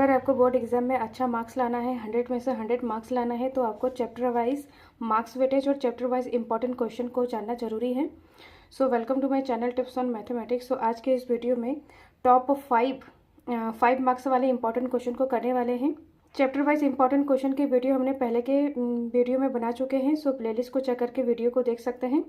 अगर आपको board exam में अच्छा मार्क्स लाना है, 100 में से 100 मार्क्स लाना है, तो आपको चैप्टर वाइज मार्क्स वेटेज और चैप्टर वाइज इंपॉर्टेंट क्वेश्चन को जानना जरूरी है। So welcome to my channel tips on mathematics. So आज के इस वीडियो में टॉप 5 मार्क्स वाले इंपॉर्टेंट क्वेश्चन को करने वाले हैं। चैप्टर वाइज इंपॉर्टेंट क्वेश्चन की वीडियो हमने पहले के वीडियो में बना चुके हैं। सो प्लेलिस्ट को चेक करके वीडियो को देख सकते हैं।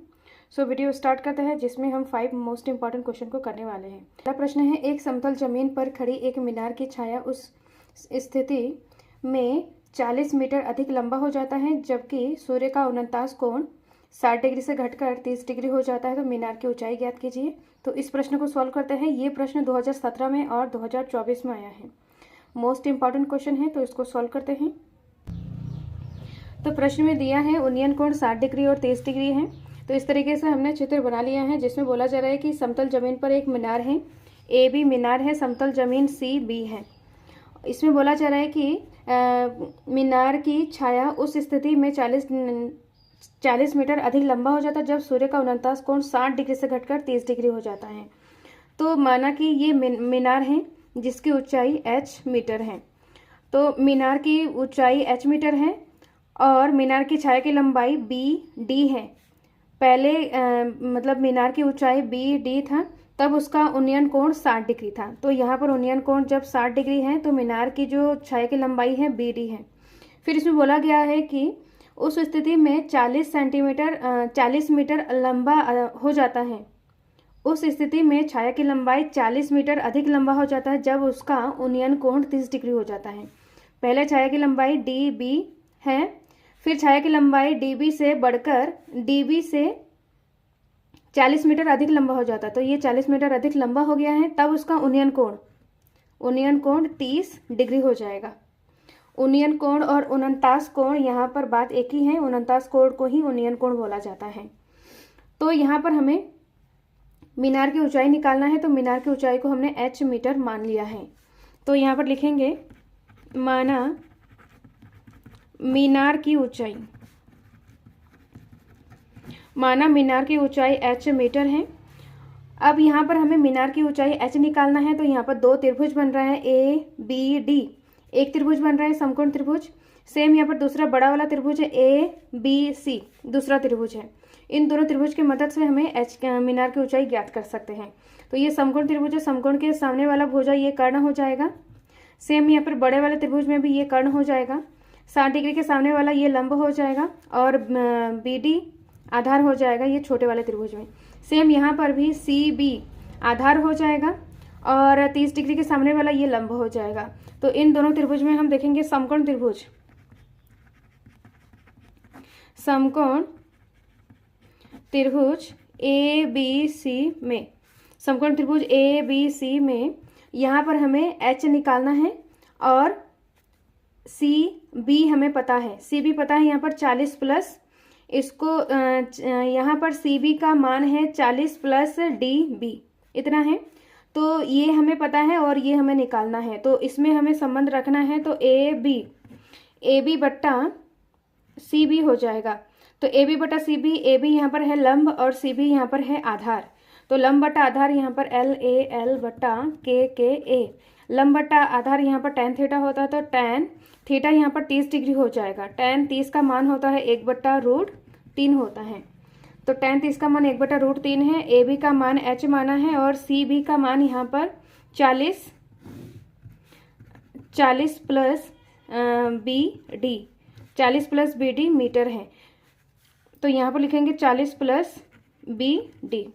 सो वीडियो स्टार्ट करते हैं, जिसमें हम 5 मोस्ट इंपॉर्टेंट क्वेश्चन को करने वाले हैं। पहला प्रश्न है, एक समतल जमीन पर खड़ी एक मीनार की छाया उस स्थिति में 40 मीटर अधिक लंबा हो जाता है, जबकि सूर्य का 49 कोण 60 डिग्री से घटकर 30 डिग्री हो जाता है। तो मीनार की ऊंचाई ज्ञात कीजिए। तो इस प्रश्न को सॉल्व करते हैं। ये प्रश्न 2017 में और 2024 में आया है। मोस्ट इंपॉर्टेंट क्वेश्चन है, तो इसको सॉल्व करते हैं। तो प्रश्न में दिया है उन्नयन कोण 60 डिग्री और 30 डिग्री है। तो इस तरीके से हमने चित्र बना लिया है, जिसमें बोला जा रहा है कि समतल जमीन पर एक मीनार है, ए बी मीनार है, समतल जमीन सी बी है। इसमें बोला जा रहा है कि मीनार की छाया उस स्थिति में 40 मीटर अधिक लंबा हो जाता है, जब सूर्य का 49 कोण 60 डिग्री से घटकर 30 डिग्री हो जाता है। तो माना कि ये मीनार है जिसकी ऊंचाई h मीटर है। तो मीनार की ऊंचाई h मीटर है और मीनार की छाया की लंबाई BD है। पहले मतलब मीनार की ऊंचाई BD था, तब उसका उन्नयन कोण 60 डिग्री था। तो यहाँ पर उन्नयन कोण जब 60 डिग्री है, तो मीनार की जो छाया की लंबाई है BD है। फिर इसमें बोला गया है कि उस स्थिति में 40 मीटर लंबा हो जाता है। उस स्थिति में छाया की लंबाई 40 मीटर अधिक लंबा हो जाता है, जब उसका उन्नयन कोण 30 डिग्री हो जाता है। पहले छाया की लंबाई DB है, फिर छाया की लंबाई DB से बढ़कर DB से 40 मीटर अधिक लंबा हो जाता है। तो ये 40 मीटर अधिक लंबा हो गया है, तब उसका उन्नयन कोण 30 डिग्री हो जाएगा। उन्नयन कोण और 49 कोण, यहाँ पर बात एक ही है, 49 कोण को ही उन्नयन कोण बोला जाता है। तो यहाँ पर हमें मीनार की ऊंचाई निकालना है। तो मीनार की ऊंचाई को हमने h मीटर मान लिया है। तो यहाँ पर लिखेंगे, माना मीनार की ऊंचाई h मीटर है। अब यहाँ पर हमें मीनार की ऊंचाई h निकालना है। तो यहाँ पर दो त्रिभुज बन रहा है ABD, एक त्रिभुज बन रहा है समकोण त्रिभुज। सेम यहाँ पर दूसरा बड़ा वाला त्रिभुज है ABC, दूसरा त्रिभुज है। इन दोनों त्रिभुज की मदद से हमें मीनार की ऊंचाई ज्ञात कर सकते हैं। तो ये समकोण त्रिभुज है, समकोण के सामने वाला भुजा ये कर्ण हो जाएगा। सेम यहाँ पर बड़े वाले त्रिभुज में भी ये कर्ण हो जाएगा। 60 डिग्री के सामने वाला ये लंब हो जाएगा और BD आधार हो जाएगा ये छोटे वाले त्रिभुज में। सेम यहाँ पर भी CB आधार हो जाएगा और 30 डिग्री के सामने वाला ये लंब हो जाएगा। तो इन दोनों त्रिभुज में हम देखेंगे समकोण त्रिभुज ABC में, समकोण त्रिभुज ABC में यहाँ पर हमें h निकालना है और CB हमें पता है, CB पता है यहाँ पर 40 प्लस, इसको यहाँ पर CB का मान है 40 प्लस DB, इतना है। तो ये हमें पता है और ये हमें निकालना है। तो इसमें हमें संबंध रखना है। तो AB बट्टा CB हो जाएगा। तो AB बटा CB, AB यहाँ पर है लंब और CB यहाँ पर है आधार। तो लंब बटा आधार यहाँ पर LAL बटा KKA, लंब बटा आधार यहाँ पर tan थीटा होता है। तो tan थीटा यहाँ पर 30 डिग्री हो जाएगा। tan 30 का मान होता है 1/√3 होता है। तो tan 30 का मान 1/√3 है। AB का मान h माना है और CB का मान यहाँ पर 40 प्लस BD मीटर है। तो यहाँ पर लिखेंगे 40 प्लस BD।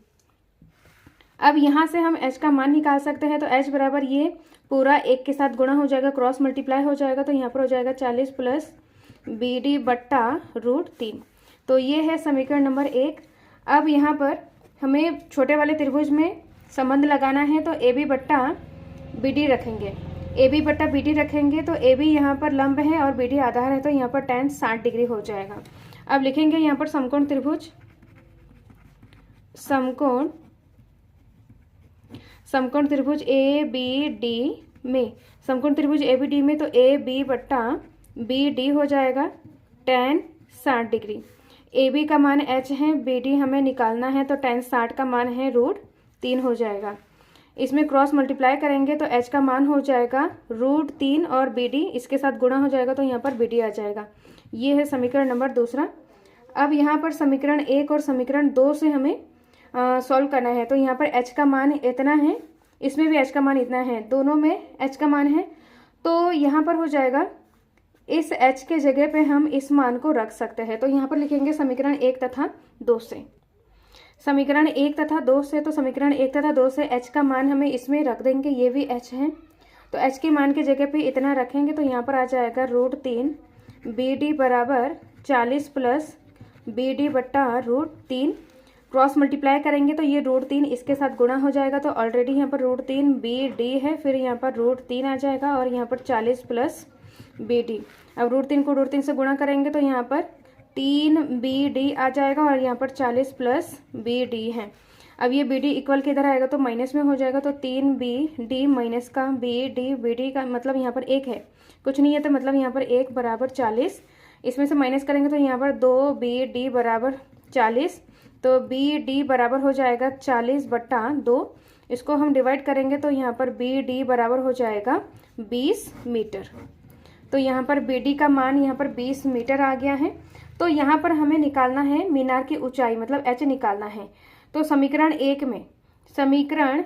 अब यहाँ से हम h का मान निकाल सकते हैं। तो h बराबर ये पूरा एक के साथ गुणा हो जाएगा, क्रॉस मल्टीप्लाई हो जाएगा। तो यहाँ पर हो जाएगा 40 प्लस BD बट्टा √3। तो ये है समीकरण नंबर 1। अब यहाँ पर हमें छोटे वाले त्रिभुज में संबंध लगाना है। तो AB बट्टा BD रखेंगे, AB बट्टा BD रखेंगे। तो AB यहाँ पर लंब है और BD आधार है। तो यहाँ पर tan 60 डिग्री हो जाएगा। अब लिखेंगे यहाँ पर समकोण त्रिभुज ABD में, समकोण त्रिभुज ABD में तो AB बट्टा BD हो जाएगा tan 60 डिग्री। AB का मान h है, BD हमें निकालना है। तो tan 60 का मान है √3 हो जाएगा। इसमें क्रॉस मल्टीप्लाई करेंगे तो h का मान हो जाएगा √3 और BD इसके साथ गुणा हो जाएगा तो यहाँ पर BD आ जाएगा। ये है समीकरण नंबर दूसरा। अब यहाँ पर समीकरण 1 और समीकरण 2 से हमें सॉल्व करना है। तो यहाँ पर h का मान इतना है, इसमें भी h का मान इतना है, दोनों में h का मान है। तो यहाँ पर हो जाएगा इस h के जगह पे हम इस मान को रख सकते हैं। तो यहाँ पर लिखेंगे समीकरण 1 तथा 2 से, समीकरण 1 तथा 2 से। तो समीकरण 1 तथा 2 से h का मान हमें इसमें रख देंगे, ये भी h है तो h के मान के जगह पे इतना रखेंगे तो यहाँ पर आ जाएगा √3 BD बराबर 40 प्लस BD बट्टा √3। क्रॉस मल्टीप्लाई करेंगे तो ये √3 इसके साथ गुणा हो जाएगा तो ऑलरेडी यहाँ पर √3 BD है, फिर यहाँ पर √3 आ जाएगा और यहाँ पर 40 प्लस BD। अब √3 को √3 से गुणा करेंगे तो यहाँ पर 3BD आ जाएगा और यहाँ पर 40 प्लस BD है। अब ये BD इक्वल के इधर आएगा तो माइनस में हो जाएगा तो 3BD माइनस का BD का मतलब यहाँ पर 1 है, कुछ नहीं है तो मतलब यहाँ पर 1 बराबर 40। इसमें से माइनस करेंगे तो यहाँ पर 2BD बराबर 40, तो BD बराबर हो जाएगा 40 बट्टा 2। इसको हम डिवाइड करेंगे तो यहाँ पर BD बराबर हो जाएगा 20 मीटर। तो यहाँ पर BD का मान यहाँ पर 20 मीटर आ गया है। तो यहाँ पर हमें निकालना है मीनार की ऊंचाई, मतलब h निकालना है। तो समीकरण 1 में, समीकरण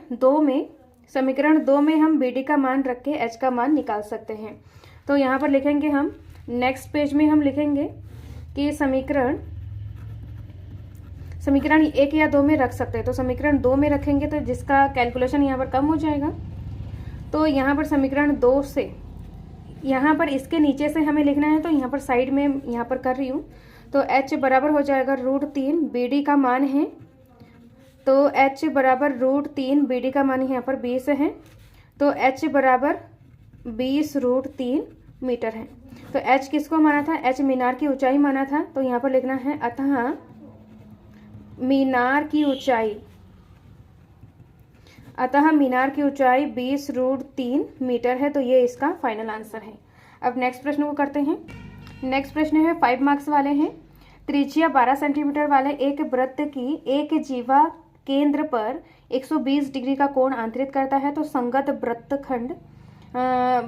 2 में हम BD का मान रख के h का मान निकाल सकते हैं। तो यहाँ पर लिखेंगे हम, नेक्स्ट पेज में हम लिखेंगे कि समीकरण 1 या 2 में रख सकते हैं। तो समीकरण 2 में रखेंगे तो जिसका कैलकुलेशन यहाँ पर कम हो जाएगा। तो यहाँ पर समीकरण 2 से यहाँ पर इसके नीचे से हमें लिखना है तो यहाँ पर साइड में यहाँ पर कर रही हूँ। तो h बराबर हो जाएगा √3, BD का मान है तो h बराबर √3, BD का मान यहाँ पर 20 है तो h बराबर 20 √3 मीटर है। तो h किसको माना था, h मीनार की ऊंचाई माना था। तो यहाँ पर लिखना है अतः मीनार की ऊंचाई 20 √3 मीटर है। तो ये इसका फाइनल आंसर है। अब नेक्स्ट प्रश्न को करते हैं। नेक्स्ट प्रश्न है 5 मार्क्स वाले हैं। त्रिज्या 12 सेंटीमीटर वाले एक वृत्त की एक जीवा केंद्र पर 120 डिग्री का कोण आंतरित करता है। तो संगत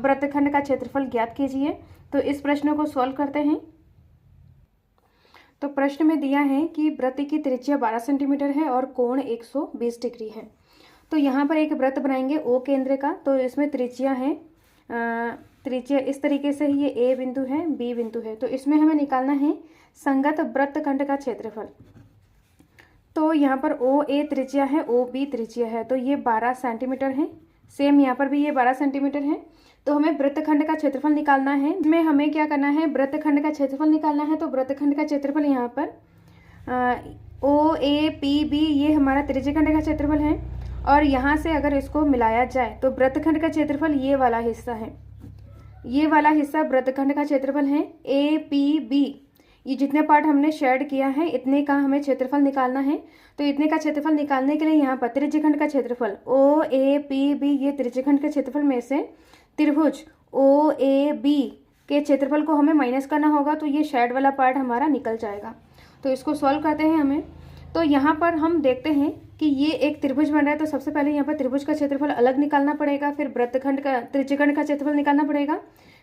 वृत्तखंड का क्षेत्रफल ज्ञात कीजिए। तो इस प्रश्न को सॉल्व करते हैं। तो प्रश्न में दिया है कि वृत्त की त्रिज्या 12 सेंटीमीटर है और कोण 120 डिग्री है। तो यहाँ पर एक वृत्त बनाएंगे O केंद्र का। तो इसमें त्रिज्या है, त्रिज्या इस तरीके से ये A बिंदु है, B बिंदु है। तो इसमें हमें निकालना है संगत वृत्तखंड का क्षेत्रफल। तो यहाँ पर OA त्रिज्या है, OB त्रिज्या है, तो ये 12 सेंटीमीटर है। सेम यहाँ पर भी ये 12 सेंटीमीटर है। तो हमें वृत्तखंड का क्षेत्रफल निकालना है। इसमें हमें क्या करना है, वृत्तखंड का क्षेत्रफल निकालना है। तो वृत्तखंड का क्षेत्रफल यहाँ पर OAPB ये हमारा त्रिज्यखंड का क्षेत्रफल है और यहाँ से अगर इसको मिलाया जाए तो वृत्तखंड का क्षेत्रफल ये वाला हिस्सा है, ये वाला हिस्सा वृत्तखंड का क्षेत्रफल है। APB ये जितने पार्ट हमने शेड किया है इतने का हमें क्षेत्रफल निकालना है। तो इतने का क्षेत्रफल निकालने के लिए यहाँ पर त्रिज्यखंड का क्षेत्रफल OAPB ये त्रिज्यखंड के क्षेत्रफल में से त्रिभुज OAB के क्षेत्रफल को हमें माइनस करना होगा। तो ये शेड वाला पार्ट हमारा निकल जाएगा। तो इसको सॉल्व करते हैं हमें। तो यहाँ पर हम देखते हैं कि ये एक त्रिभुज बन रहा है। तो सबसे पहले यहाँ पर त्रिभुज का क्षेत्रफल अलग निकालना पड़ेगा, फिर वृत्तखंड का त्रिज्यखंड का क्षेत्रफल निकालना पड़ेगा,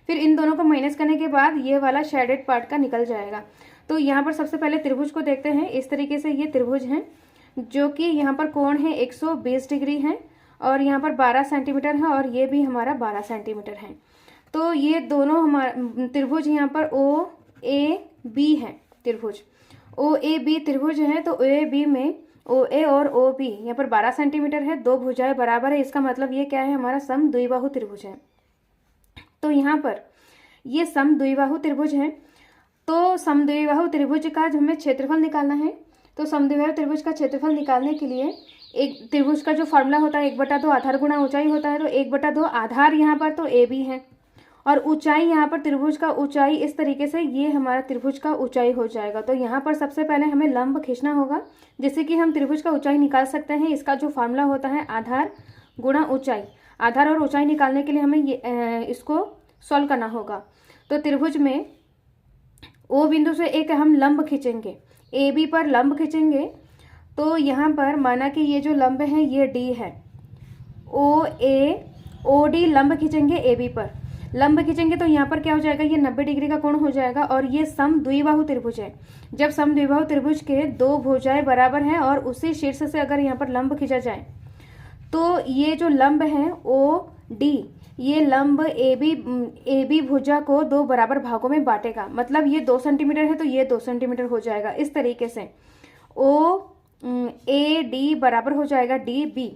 फिर इन दोनों को माइनस करने के बाद ये वाला शेडेड पार्ट का निकल जाएगा। तो यहाँ पर सबसे पहले त्रिभुज को देखते हैं। इस तरीके से ये त्रिभुज है जो कि यहाँ पर कोण है 120 डिग्री है और यहाँ पर 12 सेंटीमीटर है और ये भी हमारा 12 सेंटीमीटर है। तो ये दोनों हमारा त्रिभुज यहाँ पर OAB है, त्रिभुज OAB त्रिभुज है। तो OAB में OA और OB यहाँ पर 12 सेंटीमीटर है, दो भुजाएं बराबर है। इसका मतलब ये क्या है, हमारा समद्विबाहु त्रिभुज है। तो यहाँ पर ये समद्विबाहु त्रिभुज है। तो समद्विबाहु त्रिभुज का जो हमें क्षेत्रफल निकालना है, तो समद्विबाहु त्रिभुज का क्षेत्रफल निकालने के लिए एक त्रिभुज का जो फॉर्मूला होता है 1/2 आधार गुणा ऊंचाई होता है। तो 1/2 आधार यहाँ पर तो AB है और ऊंचाई यहाँ पर त्रिभुज का ऊंचाई इस तरीके से ये हमारा त्रिभुज का ऊंचाई हो जाएगा। तो यहाँ पर सबसे पहले हमें लंब खींचना होगा जिससे कि हम त्रिभुज का ऊंचाई निकाल सकते हैं। इसका जो फार्मूला होता है आधार गुणा ऊंचाई, आधार और ऊंचाई निकालने के लिए हमें ये इसको सॉल्व करना होगा। तो त्रिभुज में O बिंदु से एक हम लंब खींचेंगे, AB पर लंब खींचेंगे। तो यहाँ पर माना कि ये जो लंब है ये D है, OD लंब खींचेंगे AB पर, लंब खींचेंगे तो यहाँ पर क्या हो जाएगा, ये 90 डिग्री का कोण हो जाएगा। और ये सम द्विबाहु त्रिभुज है। जब सम द्विबाहु त्रिभुज के दो भुजाएं बराबर हैं और उसी शीर्ष से अगर यहाँ पर लंब खींचा जाए तो ये जो लंब है OD, ये लंब AB भुजा को दो बराबर भागों में बांटेगा। मतलब ये 2 सेंटीमीटर है तो ये 2 सेंटीमीटर हो जाएगा। इस तरीके से OAD बराबर हो जाएगा DB।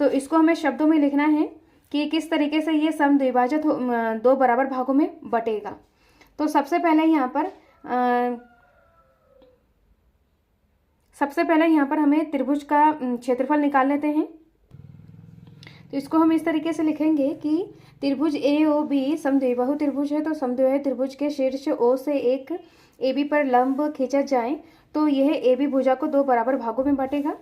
तो इसको हमें शब्दों में लिखना है कि किस तरीके से ये सम द्विभाजक दो बराबर भागों में बटेगा। तो सबसे पहले यहाँ पर हमें त्रिभुज का क्षेत्रफल निकाल लेते हैं। तो इसको हम इस तरीके से लिखेंगे कि त्रिभुज AOB समद्विबाहु त्रिभुज है। तो समद्विबाहु त्रिभुज के शीर्ष O से एक AB पर लंब खींचा जाए तो यह AB भुजा को दो बराबर भागों में बांटेगा।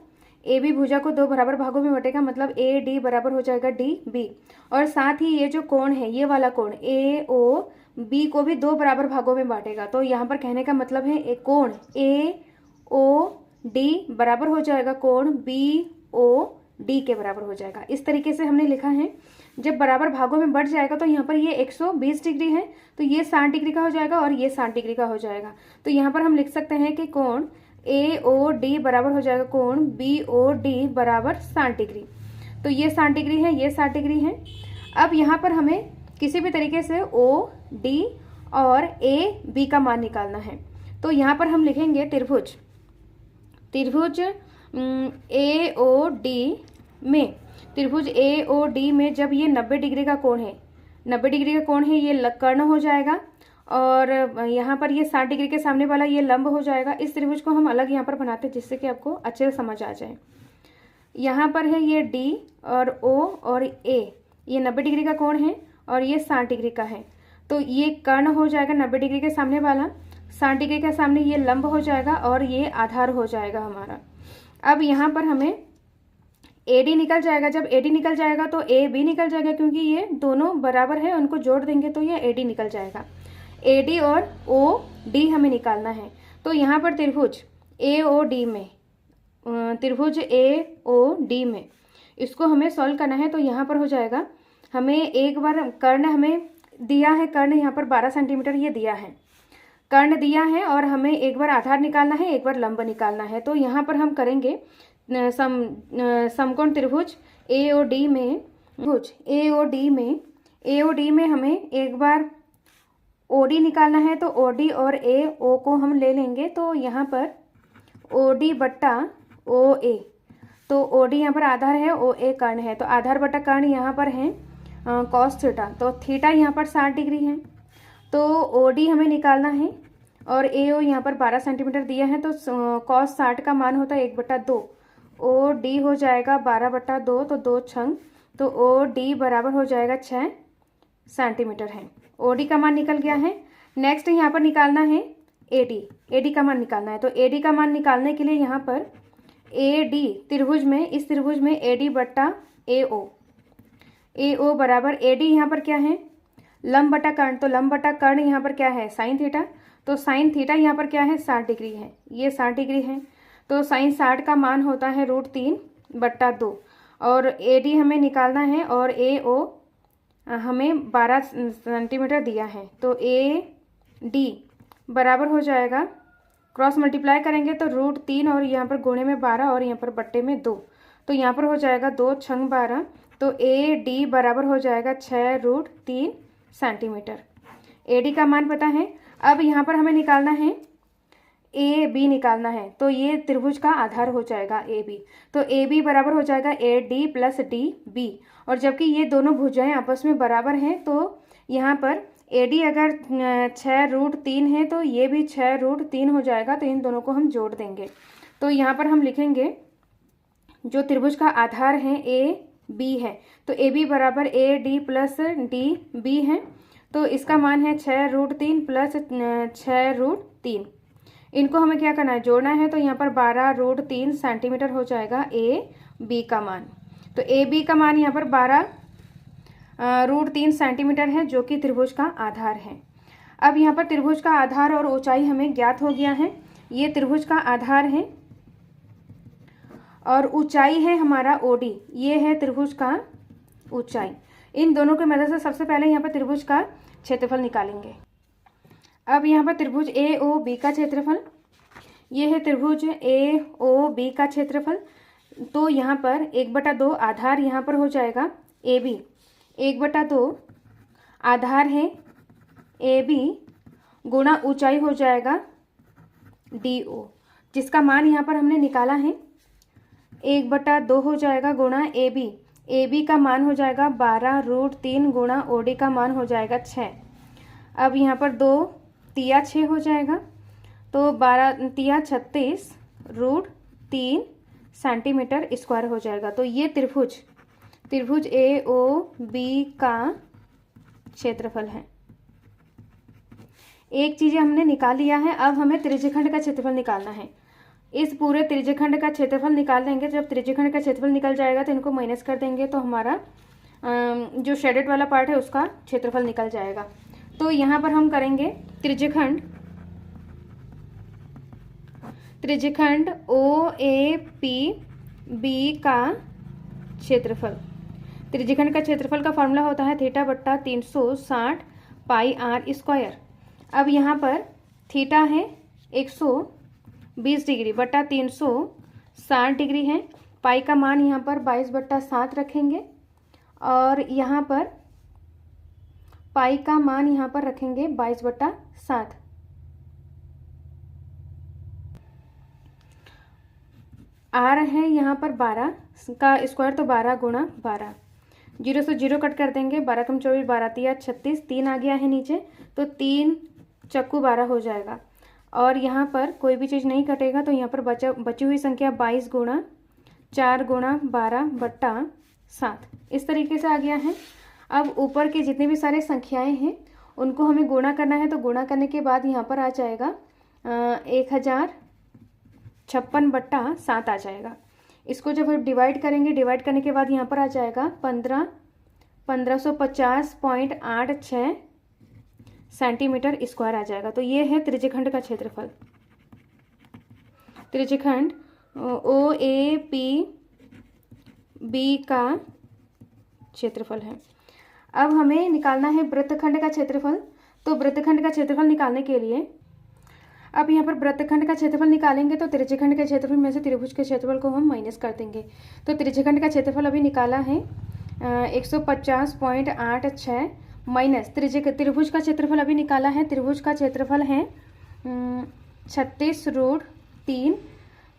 AB भुजा को दो बराबर भागों में बटेगा, मतलब AD बराबर हो जाएगा DB। और साथ ही ये जो कोण है, ये वाला कोण AOB को भी दो बराबर भागों में बांटेगा। तो यहाँ पर कहने का मतलब है एक कोण AOD बराबर हो जाएगा कोण BOD के बराबर हो जाएगा। इस तरीके से हमने लिखा है। जब बराबर भागों में बढ़ जाएगा तो यहाँ पर ये 120 डिग्री है तो ये 60 डिग्री का हो जाएगा और ये 60 डिग्री का हो जाएगा। तो यहाँ पर हम लिख सकते हैं कि कोण AOD बराबर हो जाएगा कोण BOD बराबर 60 डिग्री। तो ये 60 डिग्री है, ये 60 डिग्री है। अब यहाँ पर हमें किसी भी तरीके से OD और AB का मान निकालना है। तो यहाँ पर हम लिखेंगे त्रिभुज AOD में जब ये 90 डिग्री का कोण है, 90 डिग्री का कोण है, ये कर्ण हो जाएगा और यहाँ पर ये 60 डिग्री के सामने वाला ये लंब हो जाएगा। इस त्रिभुज को हम अलग यहाँ पर बनाते हैं जिससे कि आपको अच्छे से समझ आ जाए। यहाँ पर है ये D और O और A, ये 90 डिग्री का कोण है और ये 60 डिग्री का है। तो ये कर्ण हो जाएगा 90 डिग्री के सामने वाला, 60 डिग्री के सामने ये लंब हो जाएगा और ये आधार हो जाएगा हमारा। अब यहाँ पर हमें AD निकल जाएगा। जब AD निकल जाएगा तो AB निकल जाएगा, क्योंकि ये दोनों बराबर है, उनको जोड़ देंगे तो ये AD निकल जाएगा। AD और OD हमें निकालना है। तो यहाँ पर त्रिभुज AOD में इसको हमें सॉल्व करना है। तो यहाँ पर हो जाएगा, हमें एक बार कर्ण हमें दिया है, कर्ण यहाँ पर 12 सेंटीमीटर ये दिया है, कर्ण दिया है और हमें एक बार आधार निकालना है, एक बार लंब निकालना है। तो यहाँ पर हम करेंगे समकोण त्रिभुज AOD में हमें एक बार OD निकालना है। तो OD और AO को हम ले लेंगे। तो यहाँ पर OD बट्टा OA, तो OD यहाँ पर आधार है, OA कर्ण है। तो आधार बट्टा कर्ण यहाँ पर है cos थीटा, तो थीटा यहाँ पर 60 डिग्री है। तो OD हमें निकालना है और AO यहाँ पर 12 सेंटीमीटर दिया है। तो cos 60 का मान होता है 1/2, OD हो जाएगा 12/2, तो 2 छंग, तो OD बराबर हो जाएगा 6 सेंटीमीटर है। OD का मान निकल गया है। नेक्स्ट यहाँ पर निकालना है AD का मान निकालना है। तो AD का मान निकालने के लिए यहाँ पर AD त्रिभुज में, इस त्रिभुज में AD बट्टा AO बराबर, AD यहाँ पर क्या है, लंब बटा कर्ण। तो लंब बटा कर्ण यहाँ पर क्या है, साइन थीटा। तो साइन थीटा यहाँ पर क्या है, 60 डिग्री है, ये 60 डिग्री है। तो साइन 60 का मान होता है √3/2 और AD हमें निकालना है और AO हमें 12 सेंटीमीटर दिया है। तो AD बराबर हो जाएगा, क्रॉस मल्टीप्लाई करेंगे तो √3 और यहाँ पर गुणे में 12 और यहाँ पर बट्टे में 2, तो यहाँ पर हो जाएगा 2 छंग 12। तो AD बराबर हो जाएगा 6√3 सेंटीमीटर। AD का मान पता है। अब यहाँ पर हमें निकालना है AB निकालना है। तो ये त्रिभुज का आधार हो जाएगा AB। तो AB बराबर हो जाएगा AD + DB। और जबकि ये दोनों भुजाएं आपस में बराबर हैं तो यहाँ पर AD अगर 6√3 है तो ये भी 6√3 हो जाएगा। तो इन दोनों को हम जोड़ देंगे। तो यहाँ पर हम लिखेंगे जो त्रिभुज का आधार है AB है, तो AB बराबर AD + DB है। तो इसका मान है 6√3 + 6√3। इनको हमें क्या करना है, जोड़ना है। तो यहाँ पर 12√3 सेंटीमीटर हो जाएगा AB का मान। तो AB का मान यहाँ पर 12√3 सेंटीमीटर है, जो कि त्रिभुज का आधार है। अब यहाँ पर त्रिभुज का आधार और ऊंचाई हमें ज्ञात हो गया है। ये त्रिभुज का आधार है और ऊंचाई है हमारा OD, ये है त्रिभुज का ऊंचाई। इन दोनों की मदद से सबसे पहले यहाँ पर त्रिभुज का क्षेत्रफल निकालेंगे। अब यहाँ पर त्रिभुज ए ओ बी का क्षेत्रफल, ये है त्रिभुज ए ओ बी का क्षेत्रफल। तो यहाँ पर 1/2 आधार यहाँ पर हो जाएगा ए बी, 1/2 आधार है ए बी गुणा ऊंचाई हो जाएगा डी ओ, जिसका मान यहाँ पर हमने निकाला है 1/2 हो जाएगा गुणा ए बी का मान हो जाएगा 12√3 गुणा ओ डी का मान हो जाएगा 6। अब यहाँ पर 2 तिया 6 हो जाएगा, तो 12 तिया 36√3 सेंटीमीटर स्क्वायर हो जाएगा। तो ये त्रिभुज ए ओ बी का क्षेत्रफल है। एक चीज़ हमने निकाल लिया है, अब हमें त्रिज्यखंड का क्षेत्रफल निकालना है। इस पूरे त्रिज्यखंड का क्षेत्रफल निकाल देंगे। जब त्रिज्यखंड का क्षेत्रफल निकल जाएगा तो इनको माइनस कर देंगे, तो हमारा जो शेडेड वाला पार्ट है उसका क्षेत्रफल निकल जाएगा। तो यहाँ पर हम करेंगे त्रिज्यखंड ओ ए पी बी का क्षेत्रफल। त्रिज्यखंड का क्षेत्रफल का फॉर्मूला होता है θ/360 पाई r स्क्वायर। अब यहाँ पर थीटा है 120 डिग्री बटा 360 डिग्री है। पाई का मान यहाँ पर 22/7 रखेंगे और यहाँ पर पाई का मान यहाँ पर रखेंगे 22/7। आर है यहाँ पर 12 का स्क्वायर, तो 12 गुणा 12, 0 से 0 कट कर देंगे। 12 कम 24, 12 तिया 36, 3 आ गया है नीचे, तो 3 चक्कू 12 हो जाएगा। और यहाँ पर कोई भी चीज़ नहीं कटेगा, तो यहाँ पर बची हुई संख्या 22 गुणा 4 गुणा 12/7 इस तरीके से आ गया है। अब ऊपर के जितने भी सारे संख्याएं हैं उनको हमें गुणा करना है, तो गुणा करने के बाद यहाँ पर आ जाएगा 1056/7 आ जाएगा। इसको जब हम डिवाइड करेंगे, डिवाइड करने के बाद यहाँ पर आ जाएगा 1550.86 सेंटीमीटर स्क्वायर आ जाएगा। तो ये है त्रिज्यखंड का क्षेत्रफल। त्रिज्यखंड ओ ए पी बी का क्षेत्रफल है। अब हमें निकालना है वृत्तखंड का क्षेत्रफल। तो वृत्तखंड का क्षेत्रफल निकालने के लिए अब यहाँ पर वृत्तखंड का क्षेत्रफल निकालेंगे, तो त्रिज्यखंड के क्षेत्रफल में से त्रिभुज के क्षेत्रफल को हम माइनस कर देंगे। तो त्रिज्यखंड का क्षेत्रफल अभी निकाला है 150.86 माइनस त्रिभुज का क्षेत्रफल अभी निकाला है। त्रिभुज का क्षेत्रफल है 36√3।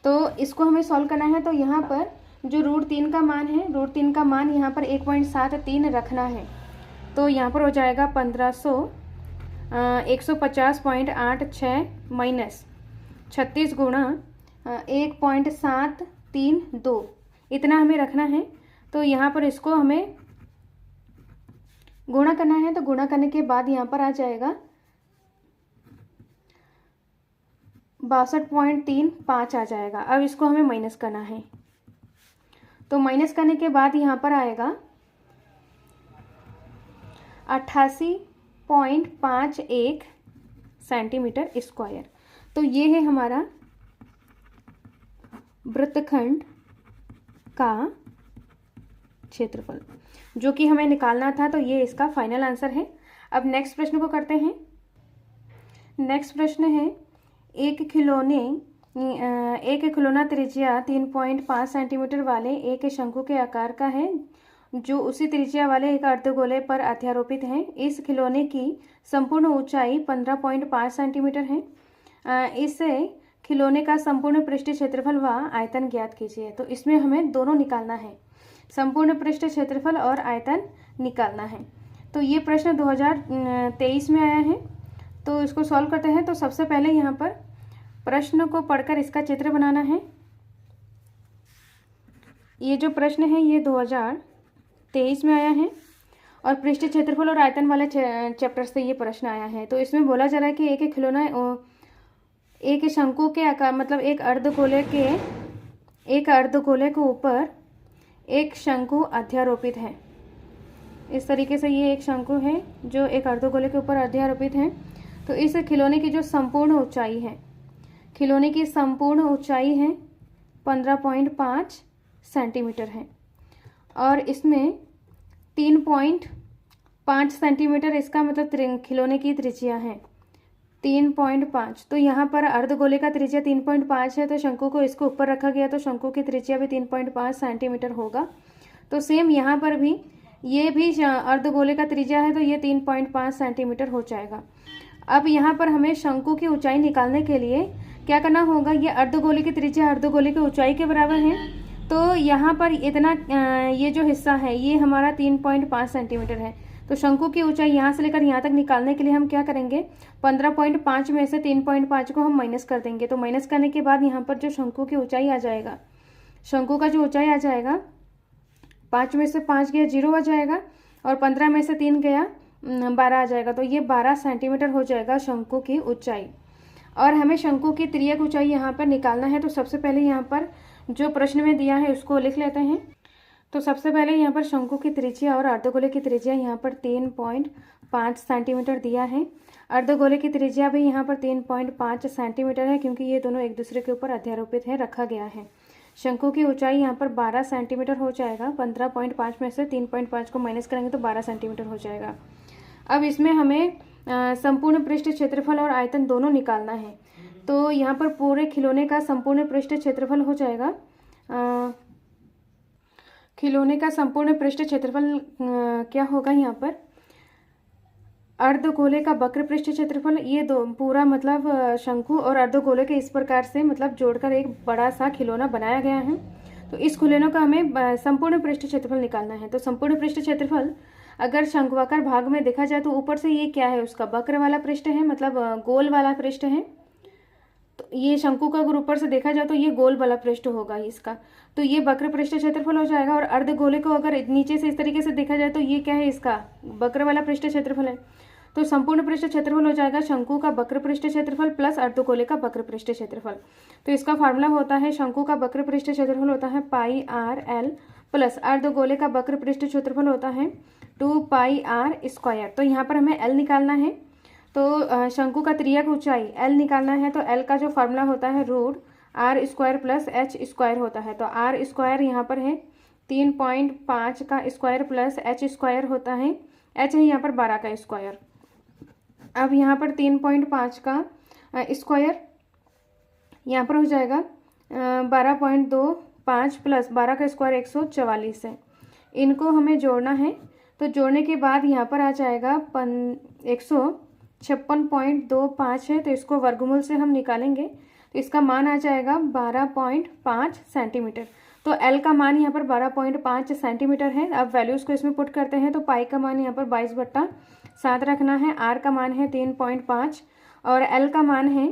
तो इसको हमें सॉल्व करना है। तो यहाँ पर जो √3 का मान है, √3 का मान यहाँ पर 1.73 रखना है। तो यहाँ पर हो जाएगा 150.86 माइनस 36 गुणा 1.732 इतना हमें रखना है। तो यहाँ पर इसको हमें गुणा करना है। तो गुणा करने के बाद यहाँ पर आ जाएगा 62.35 आ जाएगा। अब इसको हमें माइनस करना है। तो माइनस करने के बाद यहाँ पर आएगा 88.51 सेंटीमीटर स्क्वायर। तो ये है हमारा वृत्तखंड का क्षेत्रफल जो कि हमें निकालना था। तो ये इसका फाइनल आंसर है। अब नेक्स्ट प्रश्न को करते हैं। नेक्स्ट प्रश्न है एक खिलौना त्रिज्या 3.5 सेंटीमीटर वाले एक शंकु के आकार का है जो उसी त्रिज्या वाले एक अर्धगोले पर अध्यारोपित है। इस खिलौने की संपूर्ण ऊंचाई 15.5 सेंटीमीटर है। इस खिलौने का संपूर्ण पृष्ठ क्षेत्रफल व आयतन ज्ञात कीजिए। तो इसमें हमें दोनों निकालना है, संपूर्ण पृष्ठ क्षेत्रफल और आयतन निकालना है। तो ये प्रश्न 2023 में आया है। तो इसको सॉल्व करते हैं। तो सबसे पहले यहाँ पर प्रश्न को पढ़कर इसका चित्र बनाना है। ये जो प्रश्न है ये 2023 में आया है और पृष्ठ क्षेत्रफल और आयतन वाले चैप्टर से ये प्रश्न आया है। तो इसमें बोला जा रहा है कि एक खिलौना एक शंकु के आकार मतलब एक अर्धगोले के ऊपर एक शंकु अध्यारोपित है। इस तरीके से ये एक शंकु है जो एक अर्धगोले के ऊपर अध्यारोपित है। तो इस खिलौने की जो संपूर्ण ऊंचाई है, खिलौने की संपूर्ण ऊंचाई है 15.5 सेंटीमीटर है और इसमें 3.5 सेंटीमीटर इसका मतलब खिलौने की त्रिज्या है 3.5। तो यहाँ पर अर्धगोले का त्रिज्या 3.5 है, तो शंकु को इसको ऊपर रखा गया तो शंकु की त्रिज्या भी 3.5 सेंटीमीटर होगा। तो सेम यहाँ पर भी ये भी अर्धगोले का त्रिज्या है, तो ये 3.5 सेंटीमीटर हो जाएगा। अब यहाँ पर हमें शंकु की ऊंचाई निकालने के लिए क्या करना होगा, ये अर्धगोले की त्रिज्या अर्धगोले की ऊंचाई के बराबर है, तो यहाँ पर इतना ये जो हिस्सा है ये हमारा 3.5 सेंटीमीटर है। तो शंकु की ऊंचाई यहाँ से लेकर यहाँ तक निकालने के लिए हम क्या करेंगे, 15.5 में से 3.5 को हम माइनस कर देंगे। तो माइनस करने के बाद यहाँ पर जो शंकु की ऊंचाई आ जाएगा, शंकु का जो ऊंचाई आ जाएगा, 5 में से 5 गया 0 आ जाएगा, और 15 में से 3 गया 12 आ जाएगा। तो ये 12 सेंटीमीटर हो जाएगा शंकु की ऊंचाई। और हमें शंकु की तिर्यक ऊंचाई यहाँ पर निकालना है। तो सबसे पहले यहाँ पर जो प्रश्न में दिया है उसको लिख लेते हैं। तो सबसे पहले यहाँ पर शंकु की त्रिज्या और अर्धगोले की त्रिज्या यहाँ पर 3.5 सेंटीमीटर दिया है। अर्धगोले की त्रिज्या भी यहाँ पर 3.5 सेंटीमीटर है, क्योंकि ये दोनों एक दूसरे के ऊपर अध्यारोपित है, रखा गया है। शंकु की ऊंचाई यहाँ पर 12 सेंटीमीटर हो जाएगा। 15.5 में से 3.5 को माइनस करेंगे तो 12 सेंटीमीटर हो जाएगा। अब इसमें हमें संपूर्ण पृष्ठ क्षेत्रफल और आयतन दोनों निकालना है। तो यहाँ पर पूरे खिलौने का संपूर्ण पृष्ठ क्षेत्रफल हो जाएगा, खिलौने का संपूर्ण पृष्ठ क्षेत्रफल क्या होगा, यहाँ पर अर्धगोले का वक्र पृष्ठ क्षेत्रफल, ये दो पूरा मतलब शंकु और अर्धगोले के इस प्रकार से मतलब जोड़कर एक बड़ा सा खिलौना बनाया गया है। तो इस खिलौनों का हमें संपूर्ण पृष्ठ क्षेत्रफल निकालना है। तो संपूर्ण पृष्ठ क्षेत्रफल अगर शंक्वाकार भाग में देखा जाए तो ऊपर से ये क्या है, उसका वक्र वाला पृष्ठ है, मतलब गोल वाला पृष्ठ है। तो ये शंकु का अगर ऊपर से देखा जाए तो ये गोल वाला पृष्ठ होगा इसका, तो ये वक्र पृष्ठ क्षेत्रफल हो जाएगा। और अर्धगोले को अगर नीचे से इस तरीके से देखा जाए तो ये क्या है, इसका वक्र वाला पृष्ठ क्षेत्रफल है। तो संपूर्ण पृष्ठ क्षेत्रफल हो जाएगा शंकु का वक्र पृष्ठ क्षेत्रफल प्लस अर्धगोले का वक्र पृष्ठ क्षेत्रफल। तो इसका फार्मूला होता है, शंकु का वक्र पृष्ठ क्षेत्रफल होता है पाई आर एल प्लस अर्धगोले का वक्र पृष्ठ क्षेत्रफल होता है 2 पाई आर स्क्वायर। तो यहाँ पर हमें एल निकालना है। तो शंकु का तिर्यक ऊंचाई एल निकालना है, तो एल का जो फार्मूला होता है root r square plus h square होता है। तो आर स्क्वायर यहाँ पर है 3.5 का स्क्वायर प्लस एच स्क्वायर होता है, एच है यहाँ पर 12 का स्क्वायर। अब यहाँ पर 3.5 का स्क्वायर यहाँ पर हो जाएगा 12.25 प्लस 12 का स्क्वायर 144 है। इनको हमें जोड़ना है। तो जोड़ने के बाद यहाँ पर आ जाएगा 156.25 है, तो इसको वर्गमूल से हम निकालेंगे तो इसका मान आ जाएगा 12.5 सेंटीमीटर। तो एल का मान यहाँ पर 12.5 सेंटीमीटर है। अब वैल्यूज़ को इसमें पुट करते हैं। तो पाई का मान यहाँ पर 22/7 रखना है, आर का मान है 3.5 और एल का मान है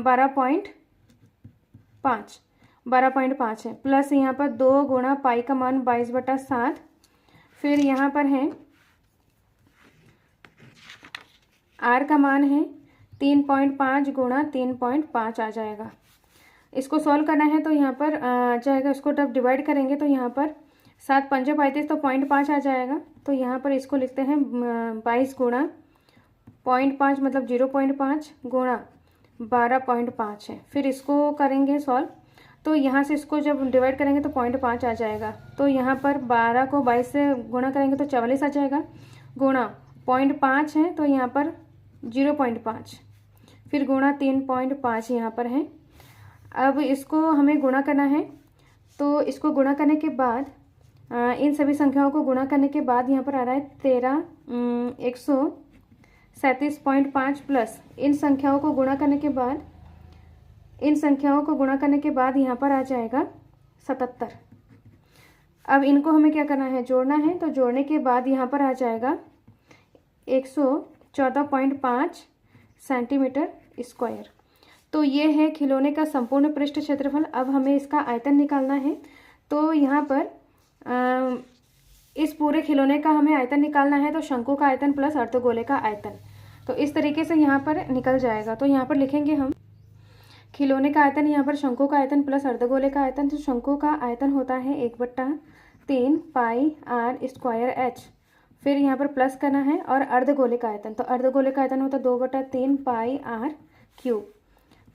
12.5 है, प्लस यहाँ पर 2 गुणा पाई का मान 22/7, फिर यहाँ पर है आर का मान है 3.5 गुणा 3.5 आ जाएगा। इसको सॉल्व करना है तो यहाँ पर आ जाएगा, इसको जब डिवाइड करेंगे तो यहाँ पर 7 पंजे 35 तो 0.5 आ जाएगा। तो यहाँ पर इसको लिखते हैं 22 गुणा 0.5 मतलब 0.5 गुणा 12.5 है। फिर इसको करेंगे सॉल्व, तो यहाँ से इसको जब डिवाइड करेंगे तो 0.5 आ जाएगा। तो यहाँ पर 12 को 22 से गुणा करेंगे तो 44 आ जाएगा, गुणा 0.5 है तो यहाँ पर 0.5, फिर गुणा 3.5 यहाँ पर है। अब इसको हमें गुणा करना है। तो इसको गुणा करने के बाद इन सभी संख्याओं को गुणा करने के बाद यहाँ पर आ रहा है 137.5 प्लस इन संख्याओं को गुणा करने के बाद यहाँ पर आ जाएगा 77। अब इनको हमें क्या करना है, जोड़ना है। तो जोड़ने के बाद यहाँ पर आ जाएगा 114.5 सेंटीमीटर स्क्वायर। तो ये है खिलौने का संपूर्ण पृष्ठ क्षेत्रफल। अब हमें इसका आयतन निकालना है। तो यहाँ पर इस पूरे खिलौने का हमें आयतन निकालना है। तो शंकु का आयतन प्लस अर्धगोले का आयतन, तो इस तरीके से यहाँ पर निकल जाएगा। तो यहाँ पर लिखेंगे हम खिलौने का आयतन, यहाँ पर शंकु का आयतन प्लस अर्धगोले का आयतन। तो शंकु का आयतन होता है 1/3 पाई आर स्क्वायर एच, फिर यहाँ पर प्लस करना है। और अर्धगोले का आयतन, तो अर्धगोले का आयतन होता है 2/3 पाई आर क्यूब।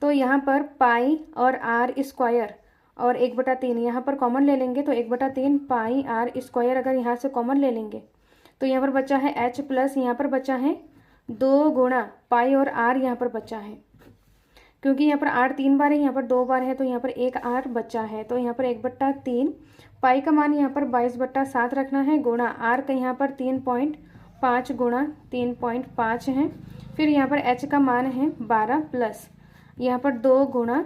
तो यहाँ पर पाई और आर स्क्वायर और 1/3 यहाँ पर कॉमन ले लेंगे तो 1/3 पाई आर स्क्वायर अगर यहाँ से कॉमन ले लेंगे तो यहाँ पर बचा है h प्लस यहाँ पर बचा है 2 गुणा पाई और r यहाँ पर बचा है, क्योंकि यहाँ पर r 3 बार है, यहाँ पर 2 बार है, तो यहाँ पर एक r बचा है। तो यहाँ पर 1/3 पाई का मान यहाँ पर 22/7 रखना है, गुणा r का यहाँ पर 3.5 गुणा 3.5 है। फिर यहाँ पर h का मान है 12 प्लस यहाँ पर 2 गुणा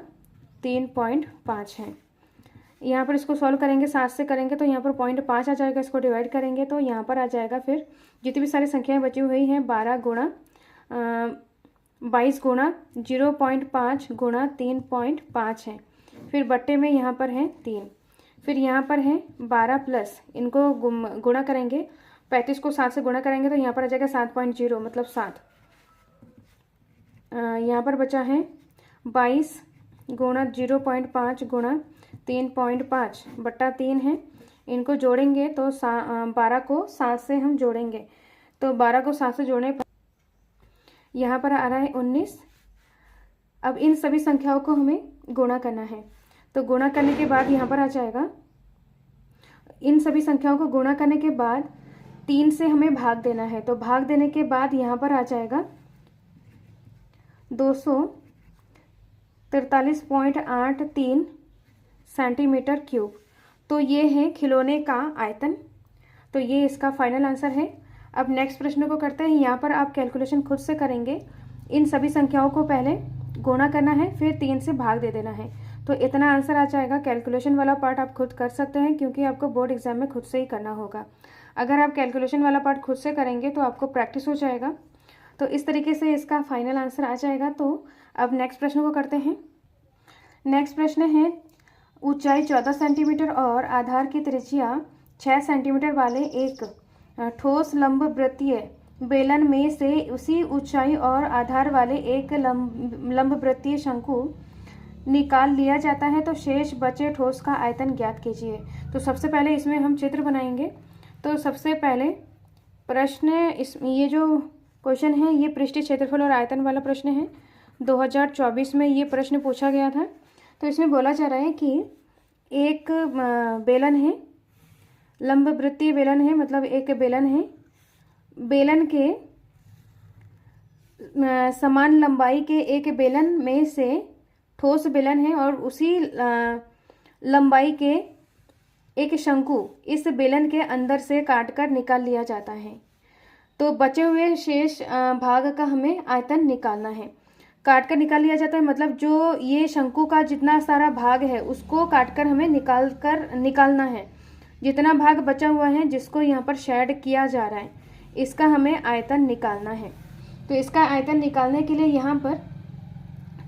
3.5 है। यहाँ पर इसको सॉल्व करेंगे 7 से करेंगे तो यहाँ पर 0.5 आ जाएगा, इसको डिवाइड करेंगे तो यहाँ पर आ जाएगा फिर जितनी भी सारी संख्याएं बची हुई हैं 22 गुणा 0.5 गुणा 3.5 है। फिर बट्टे में यहाँ पर है 3, फिर यहाँ पर है 12 प्लस इनको गुणा करेंगे, 35 को 7 से गुणा करेंगे तो यहाँ पर आ जाएगा 7.0 मतलब 7। यहाँ पर बचा है 22 गुणा 0.5 गुणा 3.5/3 है। इनको जोड़ेंगे तो 12 को 7 से हम जोड़ेंगे तो 12 को 7 से जोड़ने पर यहाँ पर आ रहा है 19। अब इन सभी संख्याओं को हमें गुणा करना है, तो गुणा करने के बाद यहाँ पर आ जाएगा, इन सभी संख्याओं को गुणा करने के बाद 3 से हमें भाग देना है, तो भाग देने के बाद यहाँ पर आ जाएगा 243.83 सेंटीमीटर क्यूब। तो ये है खिलौने का आयतन। तो ये इसका फाइनल आंसर है। अब नेक्स्ट प्रश्न को करते हैं। यहाँ पर आप कैलकुलेशन खुद से करेंगे, इन सभी संख्याओं को पहले गुणा करना है फिर 3 से भाग दे देना है, तो इतना आंसर आ जाएगा। कैलकुलेशन वाला पार्ट आप खुद कर सकते हैं क्योंकि आपको बोर्ड एग्जाम में खुद से ही करना होगा। अगर आप कैलकुलेशन वाला पार्ट खुद से करेंगे तो आपको प्रैक्टिस हो जाएगा। तो इस तरीके से इसका फाइनल आंसर आ जाएगा। तो अब नेक्स्ट प्रश्न को करते हैं। नेक्स्ट प्रश्न है, ऊंचाई 14 सेंटीमीटर और आधार की त्रिज्या 6 सेंटीमीटर वाले एक ठोस लंबवृत्तीय बेलन में से उसी ऊंचाई और आधार वाले एक लंबवृत्तीय शंकु निकाल लिया जाता है, तो शेष बचे ठोस का आयतन ज्ञात कीजिए। तो सबसे पहले इसमें हम चित्र बनाएंगे। तो सबसे पहले प्रश्न, ये जो क्वेश्चन है ये पृष्ठीय क्षेत्रफल और आयतन वाला प्रश्न है। 2024 में ये प्रश्न पूछा गया था। तो इसमें बोला जा रहा है कि एक बेलन है, लंबवृत्तीय बेलन है, मतलब एक बेलन है, बेलन के समान लंबाई के एक बेलन में से ठोस बेलन है और उसी लंबाई के एक शंकु इस बेलन के अंदर से काटकर निकाल लिया जाता है। तो बचे हुए शेष भाग का हमें आयतन निकालना है। काट कर निकाल लिया जाता है मतलब जो ये शंकु का जितना सारा भाग है उसको काटकर हमें निकालना है। जितना भाग बचा हुआ है जिसको यहाँ पर शेड किया जा रहा है इसका हमें आयतन निकालना है। तो इसका आयतन निकालने के लिए यहाँ पर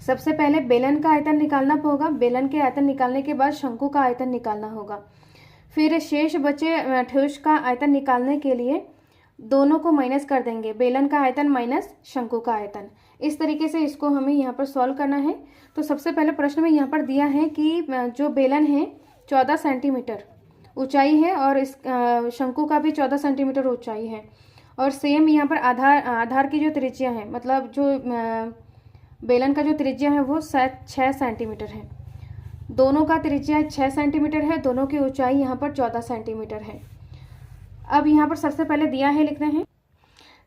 सबसे पहले बेलन का आयतन निकालना होगा। बेलन के आयतन निकालने के बाद शंकु का आयतन निकालना होगा। फिर शेष बचे ठोस का आयतन निकालने के लिए दोनों को माइनस कर देंगे, बेलन का आयतन माइनस शंकु का आयतन। इस तरीके से इसको हमें यहाँ पर सॉल्व करना है। तो सबसे पहले प्रश्न में यहाँ पर दिया है कि जो बेलन है 14 सेंटीमीटर ऊंचाई है और इस शंकु का भी 14 सेंटीमीटर ऊंचाई है, और सेम यहाँ पर आधार की जो त्रिज्या है, मतलब जो बेलन का जो त्रिज्या है वो 6 सेंटीमीटर है। दोनों का त्रिज्या 6 सेंटीमीटर है, दोनों की ऊंचाई यहाँ पर 14 सेंटीमीटर है। अब यहाँ पर सबसे पहले दिया है, लिखते हैं।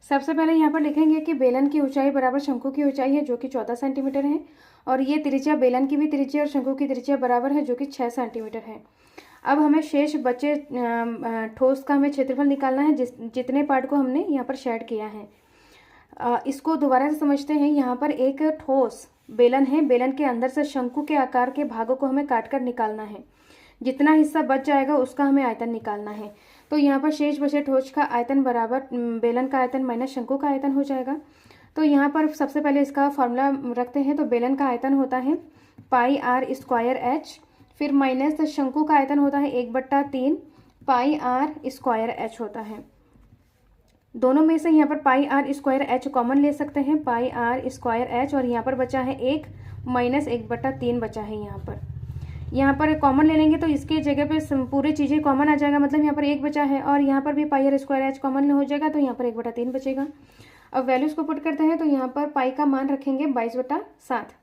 सबसे पहले यहाँ पर लिखेंगे कि बेलन की ऊंचाई बराबर शंकु की ऊंचाई है जो कि 14 सेंटीमीटर है, और ये त्रिज्या बेलन की भी त्रिज्या और शंकु की त्रिज्या बराबर है जो कि 6 सेंटीमीटर है। अब हमें शेष बचे ठोस का हमें क्षेत्रफल निकालना है जितने पार्ट को हमने यहाँ पर शेड किया है। इसको दोबारा से समझते हैं। यहाँ पर एक ठोस बेलन है, बेलन के अंदर से शंकु के आकार के भागों को हमें काट कर निकालना है। जितना हिस्सा बच जाएगा उसका हमें आयतन निकालना है। तो यहाँ पर शेष बचे ठोस का आयतन बराबर बेलन का आयतन माइनस शंकु का आयतन हो जाएगा। तो यहाँ पर सबसे पहले इसका फॉर्मूला रखते हैं। तो बेलन का आयतन होता है पाई आर स्क्वायर एच, फिर माइनस शंकु का आयतन होता है 1/3 पाई आर स्क्वायर एच होता है। दोनों में से यहाँ पर पाई आर स्क्वायर एच कॉमन ले सकते हैं, पाई आर स्क्वायर एच, और यहाँ पर बचा है 1 माइनस 1/3 बचा है। यहाँ पर कॉमन ले लेंगे तो इसके जगह पे पूरी चीज़ें कॉमन आ जाएगा, मतलब यहाँ पर 1 बचा है, और यहाँ पर भी पाई आर स्क्वायर एच कॉमन हो जाएगा तो यहाँ पर 1/3 बचेगा। अब वैल्यूज़ को पुट करते हैं। तो यहाँ पर पाई का मान रखेंगे 22/7,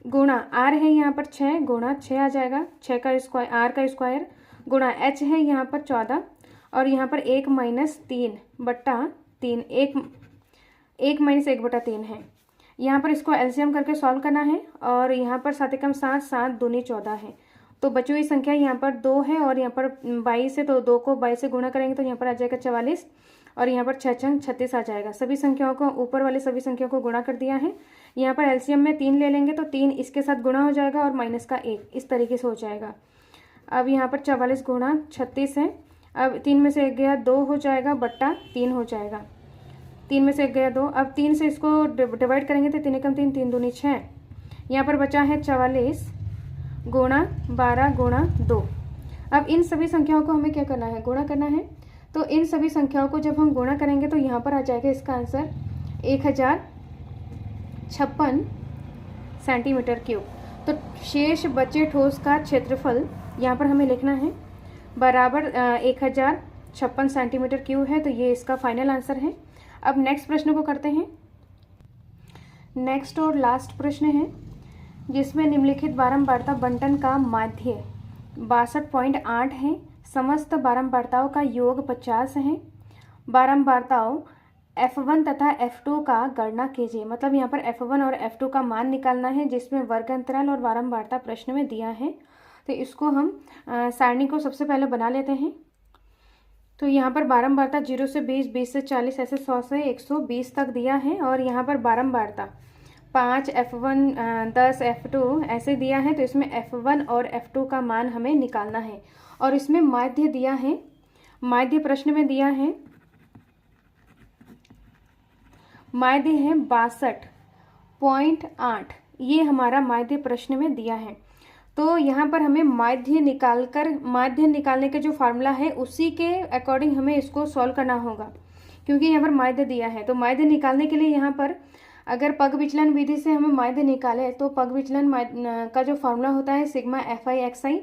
गुणा आर है यहाँ पर 6 गुणा 6 आ जाएगा, 6 का स्क्वायर आर का स्क्वायर गुणा एच है यहाँ पर 14 और यहाँ पर 1 माइनस 3/3 1 माइनस 1/3 है। यहाँ पर इसको एलसीएम करके सॉल्व करना है और यहाँ पर 7 एकम 7 7 दूनी 14 है। तो बची हुई संख्या यहाँ पर 2 है और यहाँ पर 22 है, तो 2 को 22 से गुणा करेंगे तो यहाँ पर आ जाएगा 44 और यहाँ पर 6 छंग 36 आ जाएगा। सभी संख्याओं को ऊपर वाले सभी संख्याओं को गुणा कर दिया है। यहाँ पर एलसीएम में 3 ले लेंगे तो 3 इसके साथ गुणा हो जाएगा और माइनस का 1 इस तरीके से हो जाएगा। अब यहाँ पर 44 गुणा 36 है। अब 3 में से 1 गया 2 हो जाएगा बट्टा 3 हो जाएगा। 3 में से 1 गया 2। अब 3 से इसको डिवाइड करेंगे तो 3 एकम 3 3 दूनी 6। यहाँ पर बचा है 44 गुणा 12 गुणा 2। अब इन सभी संख्याओं को हमें क्या करना है, गुणा करना है। तो इन सभी संख्याओं को जब हम गुणा करेंगे तो यहाँ पर आ जाएगा इसका आंसर 1056 सेंटीमीटर क्यूब। तो शेष बचे ठोस का क्षेत्रफल यहाँ पर हमें लिखना है बराबर 1056 सेंटीमीटर क्यूब है। तो ये इसका फाइनल आंसर है। अब नेक्स्ट प्रश्न को करते हैं। नेक्स्ट और लास्ट प्रश्न है जिसमें निम्नलिखित बारंबारता बंटन का माध्य 62.8 है। समस्त बारंबारताओं का योग 50 है। बारंबारताओं F1 तथा F2 का गणना कीजिए। मतलब यहाँ पर F1 और F2 का मान निकालना है जिसमें वर्ग अंतराल और बारंबारता प्रश्न में दिया है। तो इसको हम सारणी को सबसे पहले बना लेते हैं। तो यहाँ पर बारंबारता 0 से 20, 20 से 40, ऐसे 100 से 120 तक दिया है। और यहाँ पर बारंबारता 5 F1 10 F2 ऐसे दिया है। तो इसमें F1 और F2 का मान हमें निकालना है और इसमें माध्य दिया है। माध्य प्रश्न में दिया है, माध्य है 62.8। ये हमारा माध्य प्रश्न में दिया है। तो यहाँ पर हमें माध्य निकालने का जो फार्मूला है उसी के अकॉर्डिंग हमें इसको सॉल्व करना होगा, क्योंकि यहाँ पर माध्य दिया है। तो माध्य निकालने के लिए यहाँ पर अगर पग विचलन विधि से हमें माध्य निकाले तो पग विचलन का जो फार्मूला होता है सिग्मा FI/XI।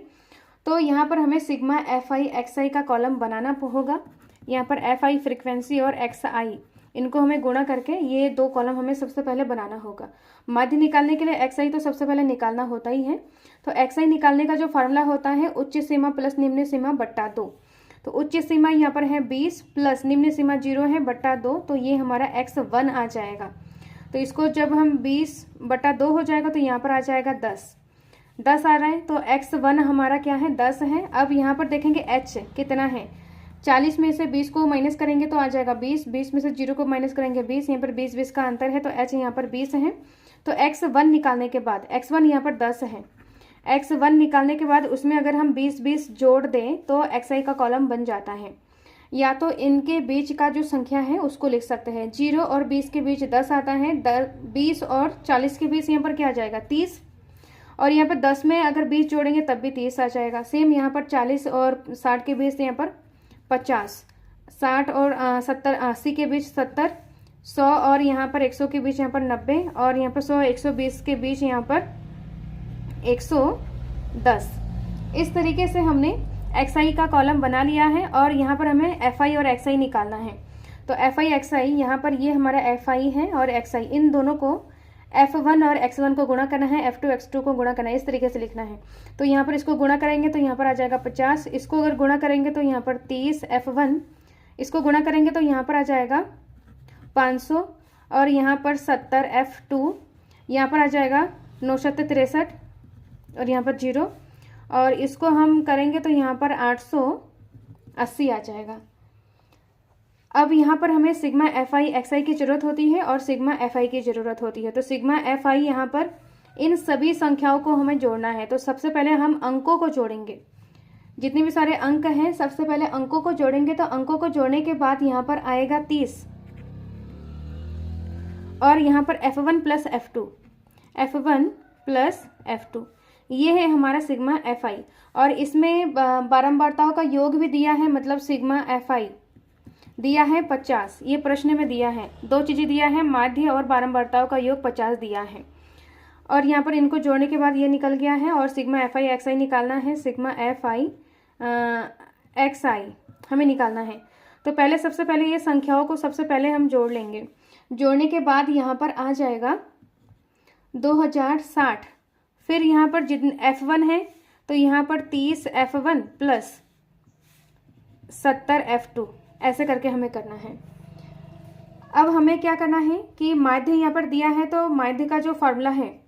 तो यहाँ पर हमें सिग्मा FI/XI का कॉलम बनाना होगा। यहाँ पर FI फ्रीक्वेंसी और XI इनको हमें गुणा करके ये 2 कॉलम हमें सबसे पहले बनाना होगा। माध्य निकालने के लिए XI तो सबसे पहले निकालना होता ही है। तो XI निकालने का जो फार्मूला होता है उच्च सीमा प्लस निम्न सीमा बट्टा 2। तो उच्च सीमा यहाँ पर है 20 प्लस निम्न सीमा 0 है बट्टा 2। तो ये हमारा X1 आ जाएगा। तो इसको जब हम 20/2 हो जाएगा तो यहाँ पर आ जाएगा 10 आ रहा है। तो X1 हमारा क्या है, 10 है। अब यहाँ पर देखेंगे H कितना है, 40 में से 20 को माइनस करेंगे तो आ जाएगा 20, 20 में से 0 को माइनस करेंगे 20, यहाँ पर 20 का अंतर है तो H यहाँ पर 20 है। तो X1 निकालने के बाद X1 यहाँ पर 10 है। X1 निकालने के बाद उसमें अगर हम 20 जोड़ दें तो XI का कॉलम बन जाता है। या तो इनके बीच का जो संख्या है उसको लिख सकते हैं। 0 और 20 के बीच 10 आता है, 20 और 40 के बीच यहाँ पर क्या आ जाएगा 30, और यहाँ पर 10 में अगर 20 जोड़ेंगे तब भी 30 आ जाएगा। सेम यहाँ पर 40 और 60 के बीच यहाँ पर 50, 60 और 70 80 के बीच 70, 100 और यहाँ पर 100 के बीच यहाँ पर 90, और यहाँ पर 100 120 के बीच यहाँ पर 110। इस तरीके से हमने XI का कॉलम बना लिया है और यहाँ पर हमें FI और XI निकालना है। तो FI XI यहाँ पर ये हमारा FI है और XI, इन दोनों को F1 और X1 को गुणा करना है, F2 X2 को गुणा करना है, इस तरीके से लिखना है। तो यहाँ पर इसको गुणा करेंगे तो यहाँ पर आ जाएगा 50, इसको अगर गुणा करेंगे तो यहाँ पर 30 F1, इसको गुणा करेंगे तो यहाँ पर आ जाएगा 500, और यहाँ पर 70 F2, यहाँ पर आ जाएगा 9 7 63 और यहाँ पर 0, और इसको हम करेंगे तो यहाँ पर 880 आ जाएगा। अब यहाँ पर हमें सिग्मा FI XI की ज़रूरत होती है और सिग्मा FI की ज़रूरत होती है। तो सिग्मा FI यहाँ पर इन सभी संख्याओं को हमें जोड़ना है। तो सबसे पहले हम अंकों को जोड़ेंगे, जितने भी सारे अंक हैं सबसे पहले अंकों को जोड़ेंगे। तो अंकों को जोड़ने के बाद यहाँ पर आएगा 30, और यहाँ पर F1 प्लस F2, ये है हमारा सिग्मा FI। और इसमें बारंबारताओं का योग भी दिया है, मतलब सिग्मा FI दिया है 50, ये प्रश्न में दिया है। 2 चीज़ें दिया है, माध्य और बारंबारताओं का योग 50 दिया है। और यहाँ पर इनको जोड़ने के बाद ये निकल गया है, और सिग्मा FI XI निकालना है, सिग्मा FI XI हमें निकालना है। तो पहले सबसे पहले ये संख्याओं को सबसे पहले हम जोड़ लेंगे। जोड़ने के बाद यहाँ पर आ जाएगा 2060 फिर यहाँ पर जितने F1 है तो यहाँ पर 30 F1 प्लस 70 F2, ऐसे करके हमें करना है। अब हमें क्या करना है कि माध्य यहाँ पर दिया है, तो माध्य का जो फॉर्मूला है,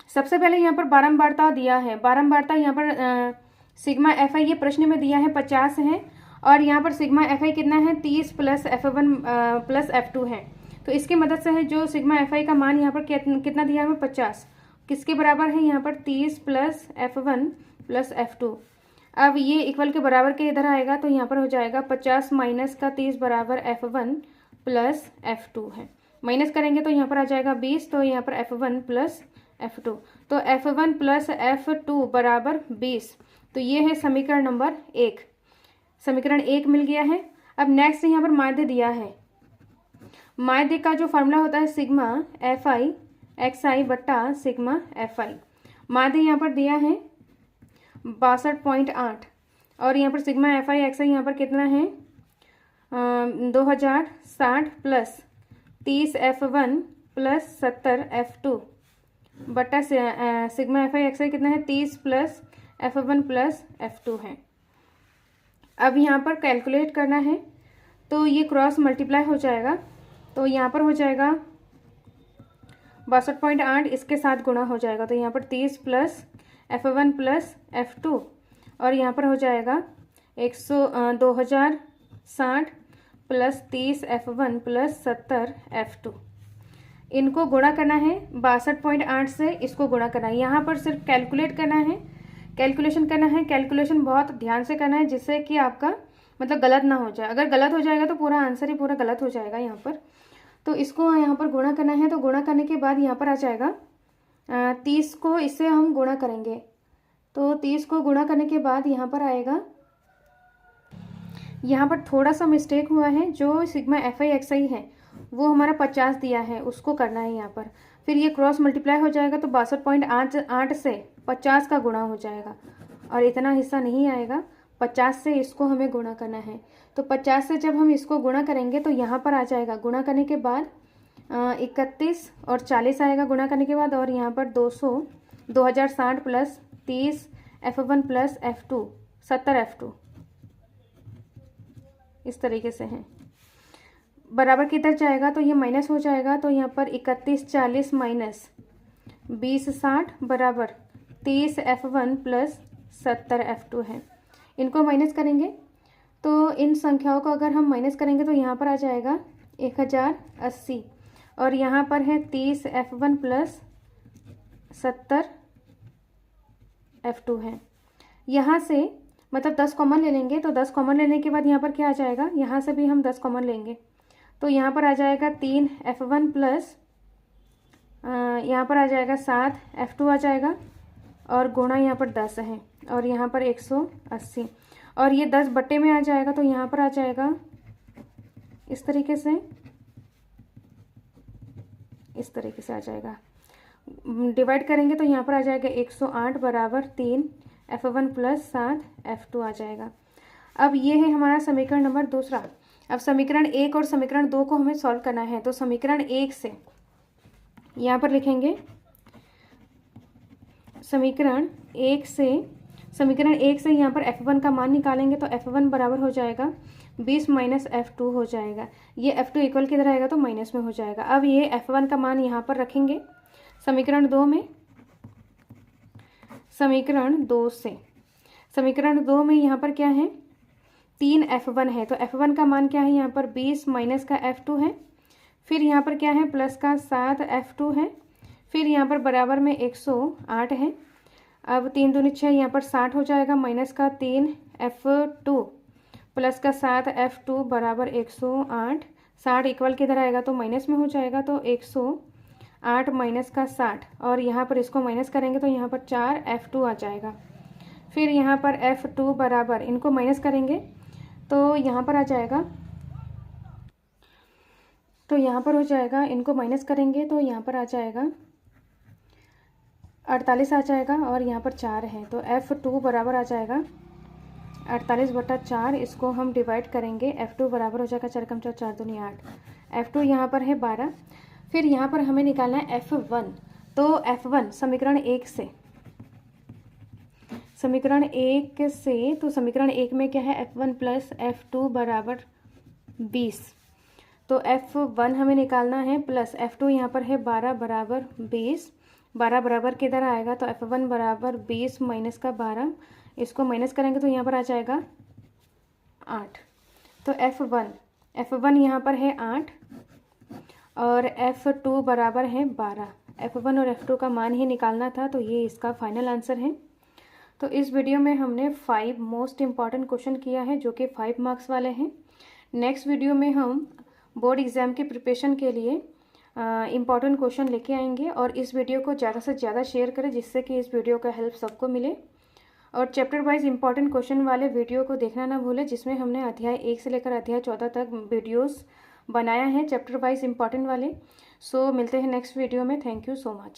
सबसे पहले यहाँ पर बारंबारता दिया है। बारंबारता यहाँ पर सिग्मा एफ आई ये प्रश्न में दिया है 50 है, और यहाँ पर सिग्मा एफ आई कितना है 30 प्लस F1 प्लस F2 है। तो इसकी मदद से है जो सिग्मा एफ आई का मान यहाँ पर कितना दिया है 50, किसके बराबर है यहाँ पर 30 प्लस F1 प्लस F2। अब ये इक्वल के बराबर के इधर आएगा तो यहाँ पर हो जाएगा 50 माइनस का 30 बराबर F1 प्लस F2 है। माइनस करेंगे तो यहाँ पर आ जाएगा 20, तो यहाँ पर F1 प्लस F2, तो F1 प्लस F2 बराबर 20। तो ये है समीकरण नंबर 1। समीकरण 1 मिल गया है। अब नेक्स्ट यहाँ पर माध्य दिया है। माध्य का जो फॉर्मूला होता है सिग्मा एफ आई एक्स आई बट्टा सिग्मा एफ आई। माध्य यहाँ पर दिया है 62.8, और यहाँ पर सिग्मा एफ आई एक्स आई यहाँ पर कितना है 2060 प्लस 30 F1 प्लस 70 F2 बट्टा सिग्मा एफ आई एक्स आई कितना है 30 प्लस F1 प्लस F2 है। अब यहाँ पर कैलकुलेट करना है, तो ये क्रॉस मल्टीप्लाई हो जाएगा, तो यहाँ पर हो जाएगा 62.8 इसके साथ गुणा हो जाएगा, तो यहाँ पर 30 प्लस F1 प्लस F2, और यहाँ पर हो जाएगा 2060 प्लस 30 F1 प्लस 70 F2। इनको गुणा करना है 62.8 से, इसको गुणा करना है। यहाँ पर सिर्फ कैलकुलेट करना है, कैलकुलेशन करना है। कैलकुलेशन बहुत ध्यान से करना है जिससे कि आपका मतलब गलत ना हो जाए। अगर गलत हो जाएगा तो पूरा आंसर ही पूरा गलत हो जाएगा यहाँ पर। तो इसको यहाँ पर गुणा करना है, तो गुणा करने के बाद यहाँ पर आ जाएगा 30 को इससे हम गुणा करेंगे, तो 30 को गुणा करने के बाद यहाँ पर आएगा, यहाँ पर थोड़ा सा मिस्टेक हुआ है। जो सिग्मा एफ आई एक्स आई है वो हमारा 50 दिया है, उसको करना है यहाँ पर। फिर ये क्रॉस मल्टीप्लाई हो जाएगा, तो 62.8 से 50 का गुणा हो जाएगा, और इतना हिस्सा नहीं आएगा। 50 से इसको हमें गुणा करना है, तो 50 से जब हम इसको गुणा करेंगे तो यहाँ पर आ जाएगा, गुणा करने के बाद 31 और 40 आएगा गुणा करने के बाद, और यहाँ पर 2060 plus 30 F1 plus F2 70 F2, इस तरीके से है। बराबर किधर जाएगा तो ये माइनस हो जाएगा, तो यहाँ पर 31 40 माइनस 20 60 बराबर 30 F1 प्लस 70 F2 है। इनको माइनस करेंगे तो इन संख्याओं को अगर हम माइनस करेंगे तो यहाँ पर आ जाएगा 1080, और यहाँ पर है 30 F1 प्लस 70 F2 है। यहाँ से मतलब 10 कॉमन ले लेंगे, तो 10 कॉमन लेने के बाद यहाँ पर क्या आ जाएगा, यहाँ से भी हम 10 कॉमन लेंगे, तो यहाँ पर आ जाएगा 3 F1 प्लस यहाँ पर आ जाएगा 7 F2 आ जाएगा, और गुणा यहाँ पर 10 है, और यहाँ पर 180, और ये 10 बट्टे में आ जाएगा, तो यहाँ पर आ जाएगा इस तरीके से, इस तरीके से आ जाएगा। डिवाइड करेंगे तो यहाँ पर आ जाएगा 108 बराबर 3 F1 प्लस 7 F2 आ जाएगा। अब ये है हमारा समीकरण नंबर दूसरा। अब समीकरण 1 और समीकरण 2 को हमें सॉल्व करना है, तो समीकरण 1 से यहाँ पर लिखेंगे, समीकरण 1 से यहाँ पर F1 का मान निकालेंगे, तो F1 बराबर हो जाएगा 20 माइनस F2 हो जाएगा। ये F2 इक्वल किधर आएगा तो माइनस में हो जाएगा। अब ये F1 का मान यहाँ पर रखेंगे समीकरण 2 में। समीकरण 2 में यहाँ पर क्या है 3 F1 है, तो F1 का मान क्या है यहाँ पर 20 माइनस का F2 है, फिर यहाँ पर क्या है प्लस का 7 F2 है, फिर यहाँ पर बराबर में 108 है। अब 3 दूनी 6 यहाँ पर 60 हो जाएगा, माइनस का 3 F2 प्लस का 7 F2 बराबर 108। 60 इक्वल किधर आएगा तो माइनस में हो जाएगा, तो 108 माइनस का 60, और यहाँ पर इसको माइनस करेंगे तो यहाँ पर 4 F2 आ जाएगा। फिर यहाँ पर F2 बराबर, इनको माइनस करेंगे तो यहाँ पर आ जाएगा, तो यहाँ पर हो जाएगा, इनको माइनस करेंगे तो यहाँ पर आ जाएगा 48 आ जाएगा, और यहाँ पर 4 है, तो F2 बराबर आ जाएगा 48 बटा 4। इसको हम डिवाइड करेंगे, F2 बराबर हो जाएगा 4 कम 4 4 दूनी 8। F2 यहाँ पर है 12। फिर यहाँ पर हमें निकालना है F1, तो F1 समीकरण 1 से, तो समीकरण 1 में क्या है, F1 प्लस F2 बराबर 20। तो F1 हमें निकालना है प्लस F2 यहाँ पर है 12 बराबर 20। 12 बराबर किधर आएगा, तो F1 बराबर 20 माइनस का 12, इसको माइनस करेंगे तो यहाँ पर आ जाएगा 8। तो F1 यहाँ पर है 8 और F2 बराबर है 12। F1 और F2 का मान ही निकालना था, तो ये इसका फाइनल आंसर है। तो इस वीडियो में हमने 5 मोस्ट इम्पॉर्टेंट क्वेश्चन किया है जो कि 5 मार्क्स वाले हैं। नेक्स्ट वीडियो में हम बोर्ड एग्ज़ाम की प्रिपरेशन के लिए इम्पॉर्टेंट क्वेश्चन लेके आएंगे, और इस वीडियो को ज़्यादा से ज़्यादा शेयर करें जिससे कि इस वीडियो का हेल्प सबको मिले। और चैप्टर वाइज इंपॉर्टेंट क्वेश्चन वाले वीडियो को देखना ना भूलें, जिसमें हमने अध्याय 1 से लेकर अध्याय 14 तक वीडियोस बनाया है चैप्टर वाइज इंपॉर्टेंट वाले। सो मिलते हैं नेक्स्ट वीडियो में। Thank you so much.